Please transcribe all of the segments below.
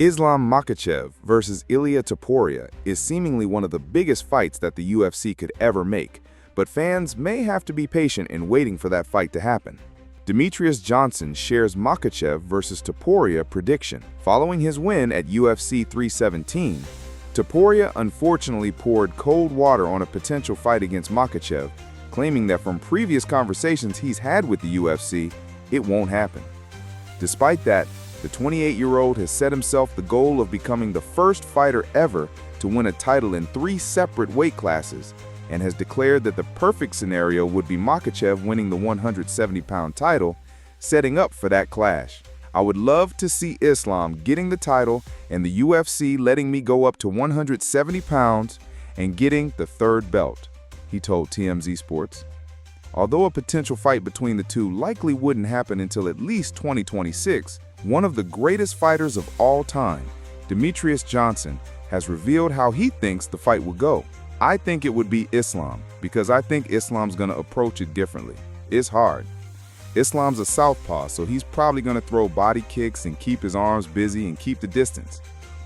Islam Makhachev versus Ilia Topuria is seemingly one of the biggest fights that the UFC could ever make, but fans may have to be patient in waiting for that fight to happen. Demetrius Johnson shares Makhachev versus Topuria prediction. Following his win at UFC 317, Topuria unfortunately poured cold water on a potential fight against Makhachev, claiming that from previous conversations he's had with the UFC, it won't happen. Despite that, the 28-year-old has set himself the goal of becoming the first fighter ever to win a title in 3 separate weight classes, and has declared that the perfect scenario would be Makhachev winning the 170-pound title, setting up for that clash. I would love to see Islam getting the title and the UFC letting me go up to 170 pounds and getting the 3rd belt, he told TMZ Sports. Although a potential fight between the two likely wouldn't happen until at least 2026, one of the greatest fighters of all time, Demetrius Johnson, has revealed how he thinks the fight will go. I think it would be Islam, because I think Islam's gonna approach it differently. It's hard. Islam's a southpaw, so he's probably gonna throw body kicks and keep his arms busy and keep the distance.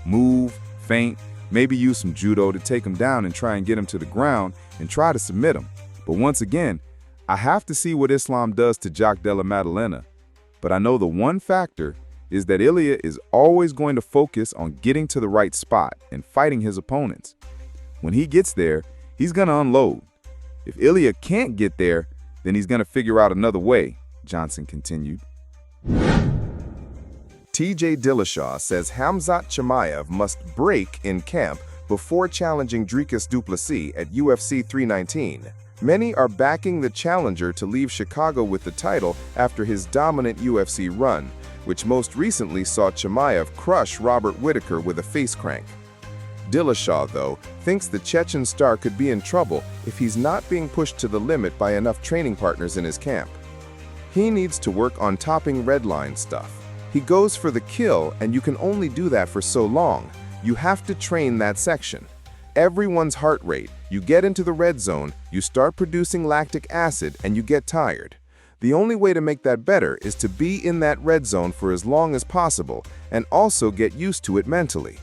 Move, feint, maybe use some judo to take him down and try and get him to the ground and try to submit him. But once again, I have to see what Islam does to Jacques Della Maddalena. But I know the one factor is that Ilia is always going to focus on getting to the right spot and fighting his opponents. When he gets there, he's going to unload. If Ilia can't get there, then he's going to figure out another way, Johnson continued. TJ Dillashaw says Khamzat Chimaev must break in camp before challenging Dricus du Plessis at UFC 319. Many are backing the challenger to leave Chicago with the title after his dominant UFC run, which most recently saw Chimaev crush Robert Whittaker with a face crank. Dillashaw, though, thinks the Chechen star could be in trouble if he's not being pushed to the limit by enough training partners in his camp. He needs to work on topping redline stuff. He goes for the kill, and you can only do that for so long. You have to train that section. Everyone's heart rate, you get into the red zone, you start producing lactic acid, and you get tired. The only way to make that better is to be in that red zone for as long as possible and also get used to it mentally.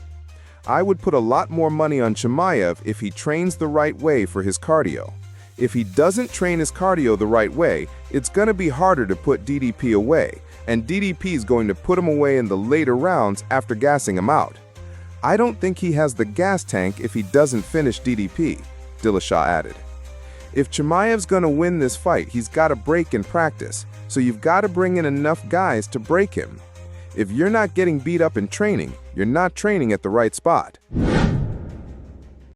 I would put a lot more money on Chimaev if he trains the right way for his cardio. If he doesn't train his cardio the right way, it's going to be harder to put DDP away, and DDP is going to put him away in the later rounds after gassing him out. I don't think he has the gas tank if he doesn't finish DDP, Dillashaw added. If Chimaev's going to win this fight, he's got to break in practice, so you've got to bring in enough guys to break him. If you're not getting beat up in training, you're not training at the right spot.